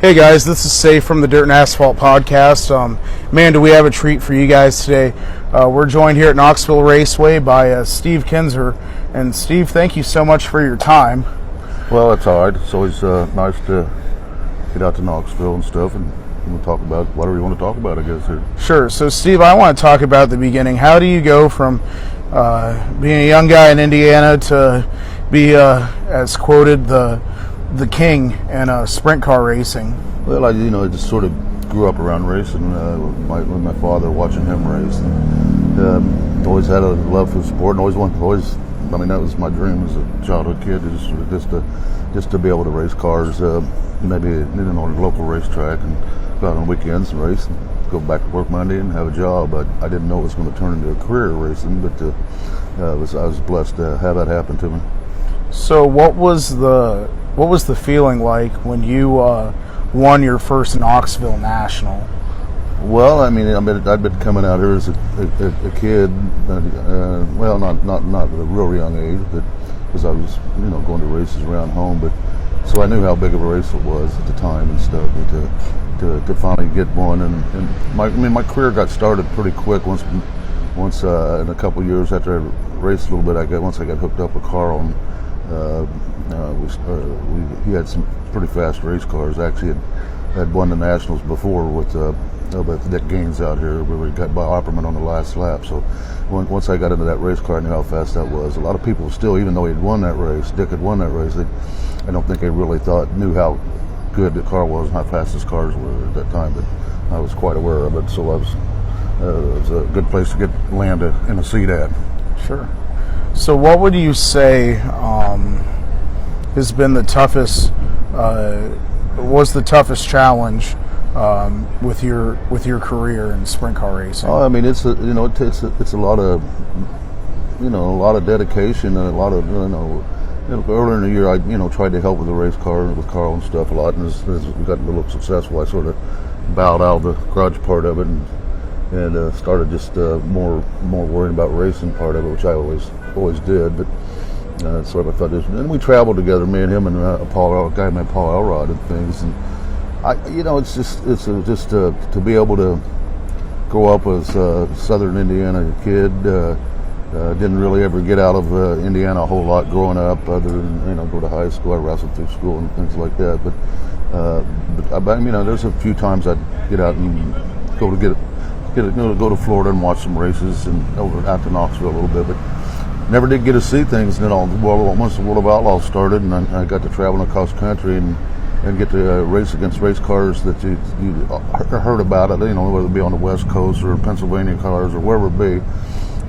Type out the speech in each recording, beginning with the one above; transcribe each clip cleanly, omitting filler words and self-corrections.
Hey guys, this is Safe from the Dirt and Asphalt podcast. Man, do we have a treat for you guys today. We're joined here at Knoxville Raceway by Steve Kinser. And Steve, thank you so much for your time. Well, it's all right. It's always nice to get out to Knoxville and stuff, and we'll talk about whatever you want to talk about, I guess. Here. Sure. So Steve, I want to talk about the beginning. How do you go from being a young guy in Indiana to be, as quoted, the king in sprint car racing? Well, I just sort of grew up around racing with my father, watching him race. And, always had a love for the sport, and that was my dream as a childhood kid, just to be able to race cars, maybe on a local racetrack and go out on weekends and race, and go back to work Monday and have a job. I didn't know it was going to turn into a career racing, but I was blessed to have that happen to me. So what was the feeling like when you won your first Knoxville National? Well, I'd been coming out here as a kid. Well, not at a real young age, but because I was going to races around home. But so I knew how big of a race it was at the time and stuff. But to finally get one, and my career got started pretty quick once in a couple of years after I raced a little bit. Once I got hooked up with Carl. He had some pretty fast race cars. Actually, had won the Nationals before with Dick Gaines out here, where we got by Opperman on the last lap. So once I got into that race car, I knew how fast that was. A lot of people still, even though he'd won that race, Dick had won that race, I don't think they really knew how good the car was and how fast his cars were at that time. But I was quite aware of it, so it was a good place to land in a seat at. Sure. So what would you say has been the toughest challenge with your career in sprint car racing? Oh, it's a lot of dedication and a lot of earlier in the year I tried to help with the race car with Carl and stuff a lot, and as we got a little successful, I sort of bowed out of the grudge part of it and started just more worrying about racing part of it, which I always did. But sort of I thought, and we traveled together, me and him and a guy named Paul Elrod and things. And it's just to be able to grow up as a Southern Indiana kid. Didn't really ever get out of Indiana a whole lot growing up, other than go to high school. I wrestled through school and things like that. But there's a few times I'd get out and go to Florida and watch some races and out to Knoxville a little bit, but never did get to see things. And then once the World of Outlaws started, and I got to travel across country and get to race against race cars that you heard about it, whether it be on the West Coast or Pennsylvania cars or wherever it be,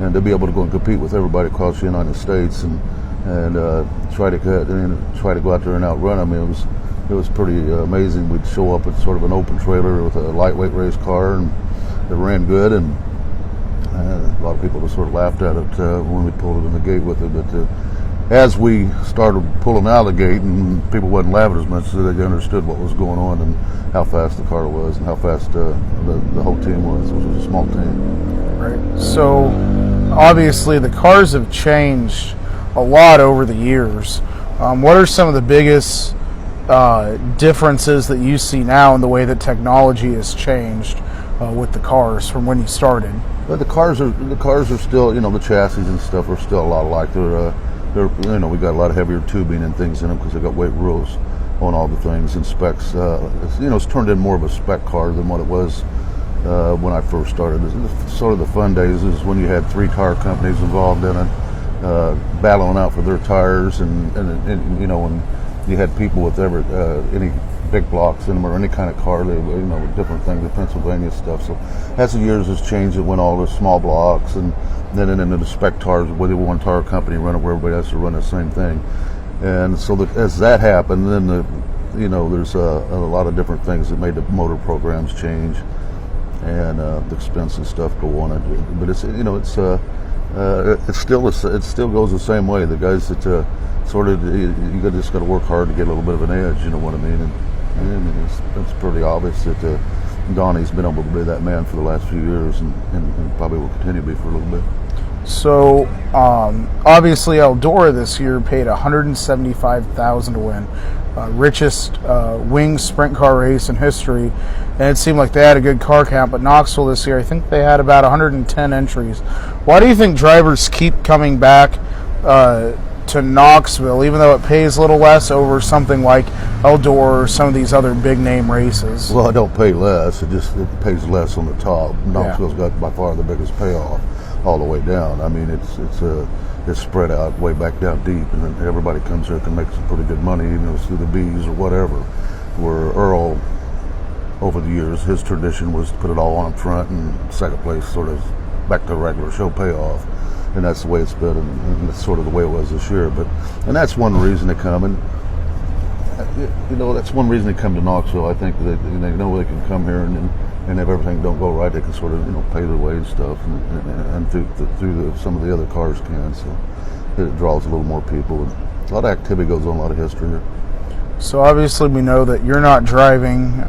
and to be able to go and compete with everybody across the United States and try to go out there and outrun them. It was pretty amazing. We'd show up at sort of an open trailer with a lightweight race car, and it ran good, and a lot of people just sort of laughed at it when we pulled it in the gate with it. But as we started pulling out of the gate, and people wasn't laughing as much, so they understood what was going on and how fast the car was and how fast the whole team was, which was a small team. Right. So obviously the cars have changed a lot over the years. What are some of the biggest differences that you see now in the way that technology has changed with the cars from when you started? But the cars are still, the chassis and stuff are still a lot alike. They're we got a lot of heavier tubing and things in them because they got weight rules on all the things and specs. It's turned in more of a spec car than what it was when I first started. Sort of the fun days is when you had 3 car companies involved in it, battling out for their tires, and when you had people with any big blocks in them or any kind of car, different things, the Pennsylvania stuff. So as the years has changed, it went all to small blocks, and then into the spec cars, whether one tire company run it where everybody has to run the same thing. And so as that happened, then there's a lot of different things that made the motor programs change, and the expense and stuff go on. But it still goes the same way. The guys that you just got to work hard to get a little bit of an edge. You know what I mean? And it's pretty obvious that Donnie's been able to be that man for the last few years, and probably will continue to be for a little bit. So obviously Eldora this year paid $175,000 to win. richest winged sprint car race in history, and it seemed like they had a good car count. But Knoxville this year, I think they had about 110 entries. Why do you think drivers keep coming back to Knoxville, even though it pays a little less, over something like Eldor or some of these other big name races? Well, it don't pay less. It pays less on the top. Knoxville's got by far the biggest payoff all the way down. I mean, it's spread out way back down deep, and then everybody comes here can make some pretty good money, even if it's through the B's or whatever. Where Earl, over the years, his tradition was to put it all on up front, and second place sort of back to regular show payoff. And that's the way it's been, and that's sort of the way it was this year. And that's one reason to come, and that's one reason they come to Knoxville. I think that they know they can come here, and if everything don't go right, they can sort of pay their way and stuff, and through some of the other cars can. So it draws a little more people, and a lot of activity goes on, a lot of history here. So obviously we know that you're not driving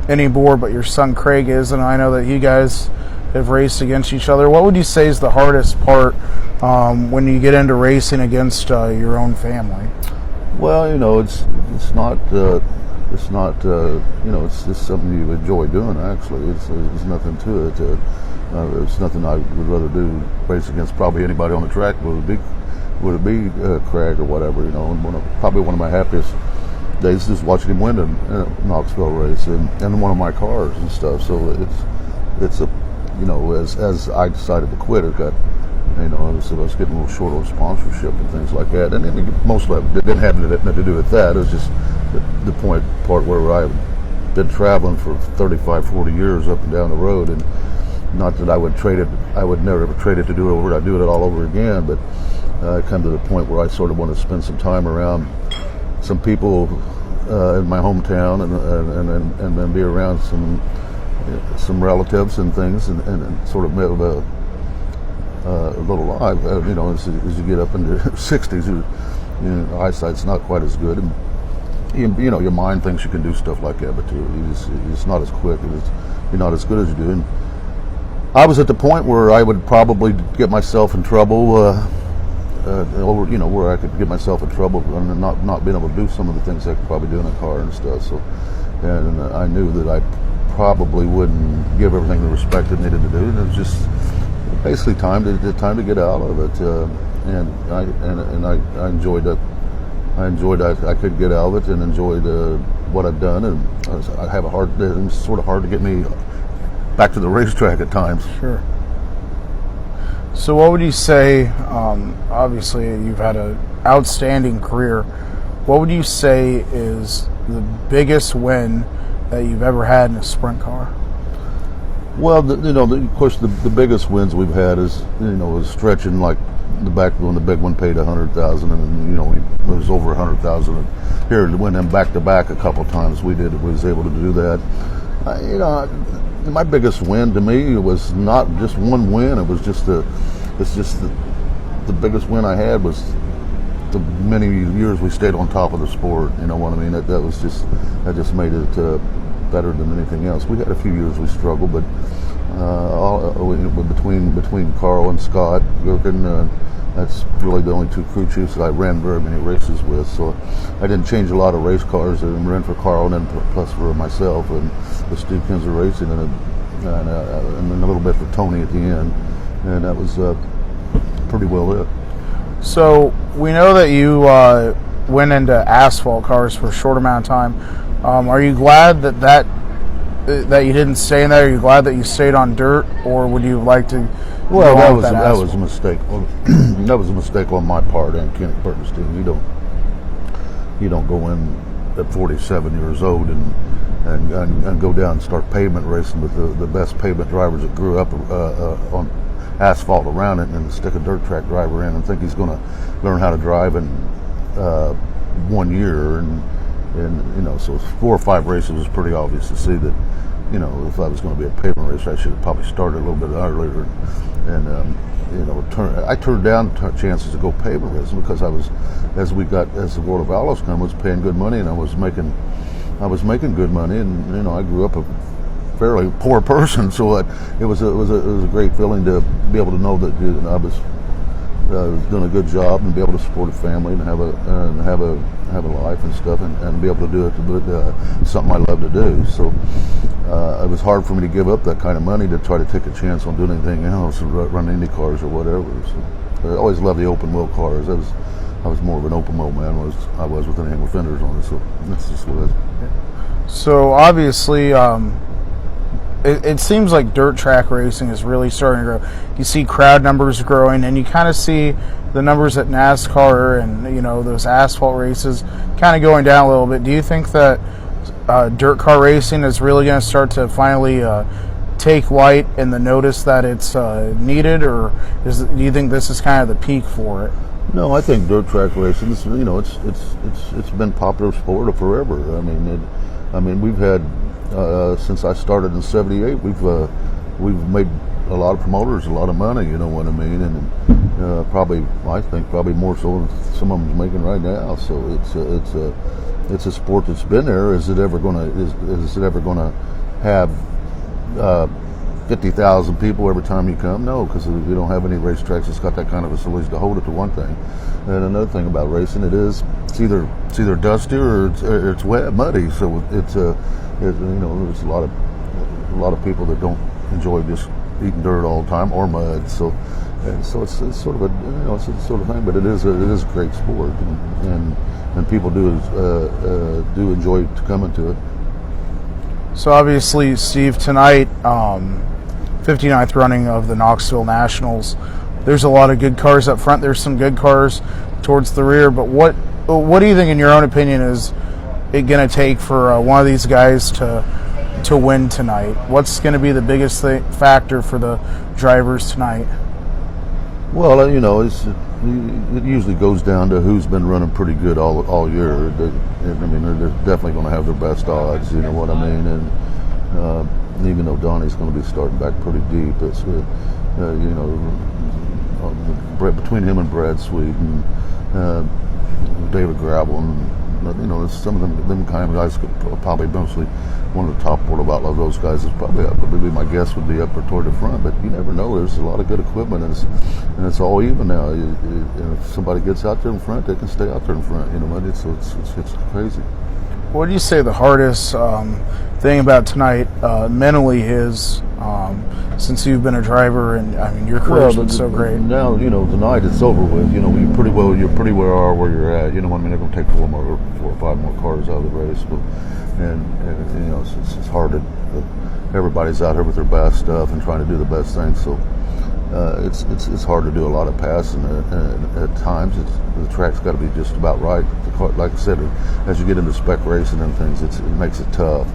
anymore, but your son Craig is, and I know that you guys have raced against each other. What would you say is the hardest part when you get into racing against your own family? Well, it's not it's just something you enjoy doing. Actually, there's nothing to it. There's nothing I would rather do race against probably anybody on the track. Would it be Craig or whatever? Probably one of my happiest days is watching him win a Knoxville race and one of my cars and stuff. So it's a as I decided to quit, it got, I was getting a little short on sponsorship and things like that. And most of it didn't have nothing to do with that. It was just the part where I've been traveling for 35, 40 years up and down the road. And not that I would never ever trade it to do it over. I'd do it all over again. But I come to the point where I sort of want to spend some time around some people in my hometown and then be around some relatives and things, and sort of live a little life. As you get up into your 60s, eyesight's not quite as good, and your mind thinks you can do stuff like that, but it's not as quick. You're not as good as you do. And I was at the point where I would probably get myself in trouble, where I could get myself in trouble and not being able to do some of the things I could probably do in a car and stuff. So, and I knew that I probably wouldn't give everything the respect it needed to do, and it was just basically time to get out of it. And I enjoyed it. I could get out of it and enjoyed what I've done. And it's sort of hard to get me back to the racetrack at times. Sure. So what would you say, obviously you've had an outstanding career, what would you say is the biggest win that you've ever had in a sprint car? Well, of course, the biggest wins we've had is stretching like the back when the big one paid $100,000, and it was over $100,000. Here, to win them back to back a couple times, was able to do that. My biggest win to me was not just one win. It was just the biggest win I had was the many years we stayed on top of the sport. You know what I mean? That just made it better than anything else. We had a few years we struggled, but between Carl and Scott Gherkin, that's really the only two crew chiefs that I ran very many races with. So I didn't change a lot of race cars. I ran for Carl and then plus for myself and with Steve Kinser Racing, and then a little bit for Tony at the end. And that was pretty well it. So we know that you went into asphalt cars for a short amount of time. Are you glad that you didn't stay in that? Are you glad that you stayed on dirt, or would you like to? Well, that was a mistake. That was a mistake on my part and Kenny Burton's team. You don't go in at 47 years old and go down and start pavement racing with the best pavement drivers that grew up on asphalt around it, and stick a dirt track driver in and think he's going to learn how to drive in 1 year. And so 4 or 5 races was pretty obvious to see that, if I was going to be a pavement racer, I should have probably started a little bit earlier. And I turned down chances to go pavement racing because as the World of Outlaws come, was paying good money, and I was making good money, and I grew up a fairly poor person, so it was a great feeling to be able to know that I was doing a good job and be able to support a family and have a life and stuff and be able to do it. Something I love to do. So it was hard for me to give up that kind of money to try to take a chance on doing anything else, or run Indy cars or whatever. So I always loved the open wheel cars. I was more of an open wheel man. I was with anything with fenders on it. So that's just what it is. So obviously, it seems like dirt track racing is really starting to grow. You see crowd numbers growing, and you kind of see the numbers at NASCAR and those asphalt races kind of going down a little bit. Do you think that dirt car racing is really going to start to finally take light and the notice that it's needed, or do you think this is kind of the peak for it? No, I think dirt track racing is, it's been popular sport forever. I mean, we've had since I started in '78, we've made a lot of promoters a lot of money. You know what I mean? And I think probably more so than some of them's making right now. So it's a sport that's been there. Is it ever gonna have 50,000 people every time you come? No, because we don't have any racetracks that's got that kind of facilities to hold it, to one thing. And another thing about racing, it's either dusty or it's wet, muddy. So there's a lot of people that don't enjoy just eating dirt all the time or mud. So it's sort of it's a sort of thing, but it is a great sport, and people do enjoy coming to it. So obviously, Steve, tonight, 59th running of the Knoxville Nationals. There's a lot of good cars up front. There's some good cars towards the rear. But what do you think, in your own opinion, is it going to take for one of these guys to win tonight? What's going to be the biggest factor for the drivers tonight? Well, it usually goes down to who's been running pretty good all year. They're definitely going to have their best odds. You know what I mean? And even though Donnie's going to be starting back pretty deep, it's between him and Brad Sweet and David Gravel, and some of them kind of guys could probably mostly one of the top Port of Outlaw. Those guys is probably my guess would be up or toward the front, but you never know. There's a lot of good equipment, and it's all even now. If somebody gets out there in front, they can stay out there in front. It's crazy. What do you say the hardest thing about tonight mentally is, since you've been a driver and your career's been so great? Now tonight it's over with. You're pretty well are where you're at. They're going to take 4 or 5 more cars out of the race, but it's hard to. Everybody's out here with their best stuff and trying to do the best thing. So it's hard to do a lot of passing at times. The track's got to be just about right. Like I said, as you get into spec racing and things, it makes it tough.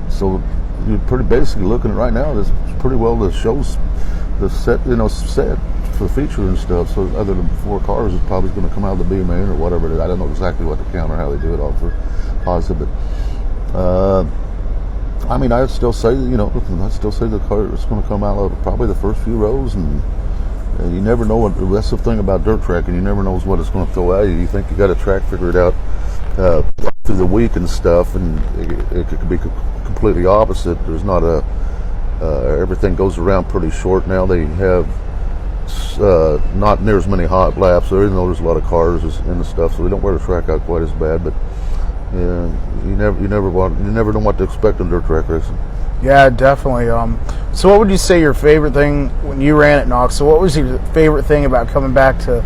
So you're pretty basically looking at right now. This pretty well the show's the set for the feature and stuff. So other than 4 cars, it's probably going to come out of the B main or whatever it is. I don't know exactly what to count or how they do it all for positive, but I'd still say the car is going to come out of probably the first few rows, and you never know what. That's the thing about dirt track, and you never know what it's going to throw at you. You think you got a track figured out through the week and stuff, and it could be completely opposite. There's not everything goes around pretty short now. They have not near as many hot laps, so even though there's a lot of cars and the stuff, so they don't wear the track out quite as bad. But you never know what to expect in dirt track racing. Yeah, definitely. So what would you say your favorite thing when you ran at Knoxville? What was your favorite thing about coming back to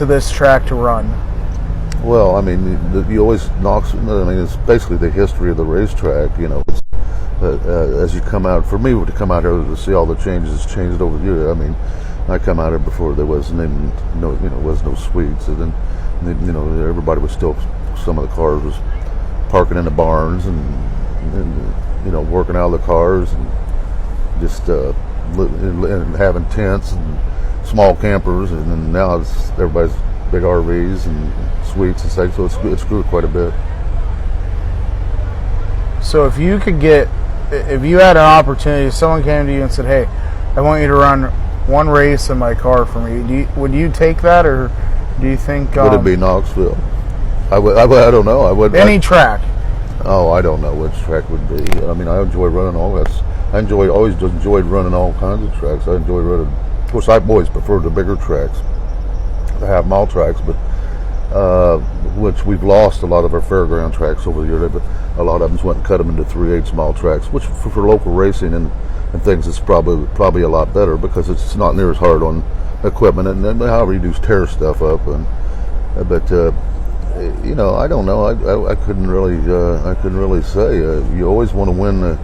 this track to run? Well, you always Knoxville. It's basically the history of the racetrack. As you come out, for me to come out here to see all the changes changed over the years. I come out here before there was no suites, and then everybody was still. Some of the cars was parking in the barns and working out of the cars and just and having tents and small campers, and then now everybody's big RVs and suites and stuff, so it's grew quite a bit. So if you had an opportunity, if someone came to you and said, "Hey, I want you to run one race in my car for me," would you take that, or do you think would it be Knoxville? I don't know. Any track. Oh, I don't know which track would be. I mean, I enjoy running all that. Always just enjoyed running all kinds of tracks. I enjoy running. Of course, I've always preferred the bigger tracks, the half-mile tracks, but which we've lost a lot of our fairground tracks over the years. But a lot of them went and cut them into 3/8 mile tracks, which for local racing and things, it's probably a lot better because it's not near as hard on equipment, and then however you do tear stuff up. But I don't know. I couldn't really say. You always want to win.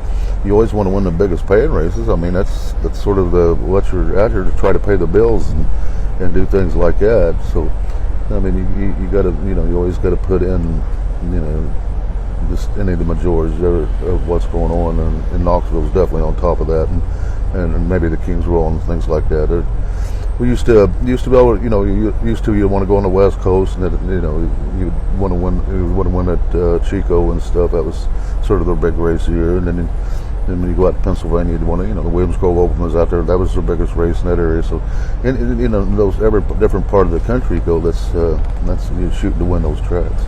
You always want to win the biggest paying races. I mean, that's sort of what you're out here to try to pay the bills and do things like that. So, I mean, you got to you always got to put in just any of the majorities of what's going on, and Knoxville's definitely on top of that, and maybe the Kings Roll and things like that. We used to be able to, you want to go on the West Coast, and you want to win at Chico and stuff. That was sort of their big race of the year. And then when you go out to Pennsylvania, you want to, the Williams Grove Open was out there. That was their biggest race in that area. So, those every different part of the country you go, that's you're shooting to win those tracks.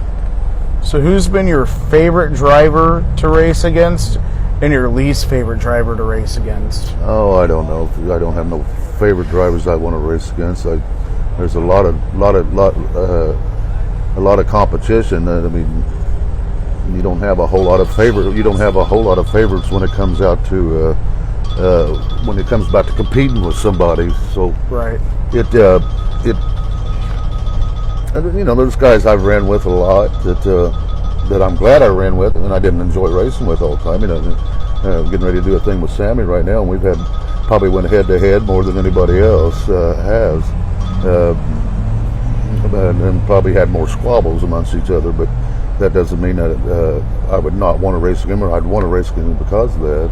So, who's been your favorite driver to race against, and your least favorite driver to race against? Oh, I don't know. I don't have no favorite drivers I want to race against. There's a lot of competition. I mean, you don't have a whole lot of favorites when it comes out to when it comes back to competing with somebody. So right. There's guys I've ran with a lot that I'm glad I ran with, and I didn't enjoy racing with all the time. Getting ready to do a thing with Sammy right now, and we've probably went head to head more than anybody else has, and probably had more squabbles amongst each other. But that doesn't mean that I would not want to race against him, or I'd want to race against him because of that.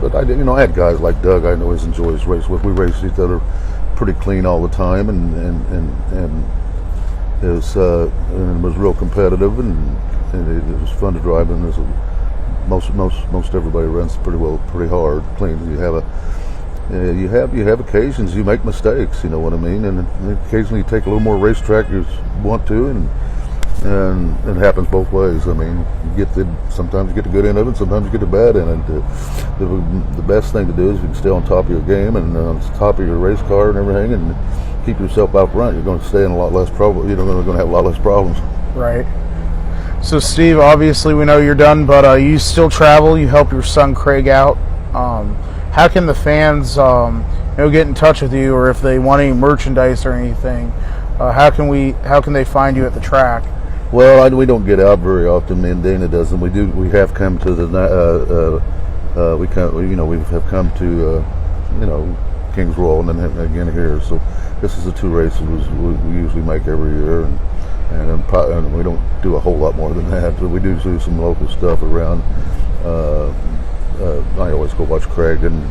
But I had guys like Doug I always enjoys race with. We raced each other pretty clean all the time, and it was real competitive, and it was fun to drive. And most everybody runs pretty hard, clean. You have occasions you make mistakes, you know what I mean, and occasionally you take a little more racetrack you want to, and it happens both ways. I mean, sometimes you get the good end of it, sometimes you get the bad end. The best thing to do is you can stay on top of your game and on top of your race car and everything, and keep yourself out front. You're going to stay in a lot less trouble. You're going to have a lot less problems. Right. So, Steve, obviously we know you're done, but you still travel. You help your son Craig out. How can the fans, get in touch with you, or if they want any merchandise or anything? How can they find you at the track? Well, we don't get out very often. Me and Dana doesn't. We have come to the we have come to Kings Roll, and then again here. So this is the two races we usually make every year, and we don't do a whole lot more than that. But we do some local stuff around. I always go watch Craig and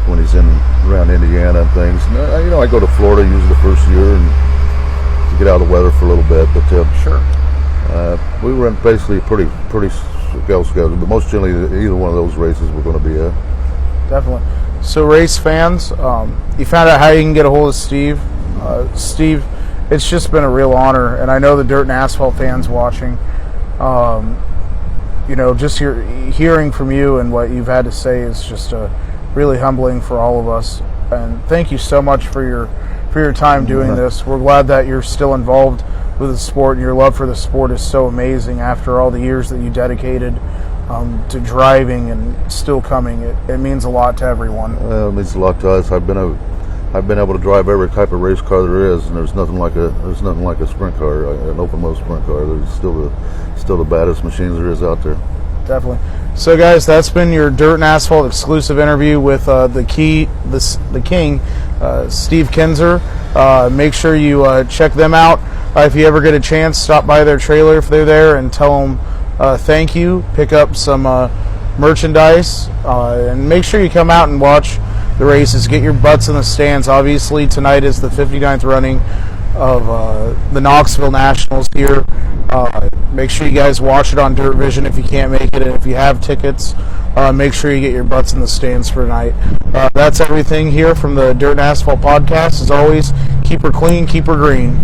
when he's around Indiana and things. And, I go to Florida usually the first year and to get out of the weather for a little bit. But sure. We run basically pretty well scheduled, but most generally either one of those races we're going to be at. Definitely. So, race fans, you found out how you can get a hold of Steve. Steve, it's just been a real honor, and I know the Dirt and Asphalt fans watching. Just hearing from you and what you've had to say is just really humbling for all of us. And thank you so much for your time doing this. We're glad that you're still involved with the sport, and your love for the sport is so amazing after all the years that you dedicated to driving and still coming. It means a lot to everyone. Well, it means a lot to us. I've been able to drive every type of race car there is, and there's nothing like a sprint car, an open wheel sprint car. There's still the baddest machines there is out there. Definitely. So, guys, that's been your Dirt and Asphalt exclusive interview with the King, Steve Kinser. Make sure you check them out. If you ever get a chance, stop by their trailer if they're there and tell them thank you. Pick up some merchandise, and make sure you come out and watch the races. Get your butts in the stands. Obviously, tonight is the 59th running of the Knoxville Nationals here. Make sure you guys watch it on Dirt Vision if you can't make it, and if you have tickets, make sure you get your butts in the stands for tonight. That's everything here from the Dirt and Asphalt podcast. As always, keep her clean, keep her green.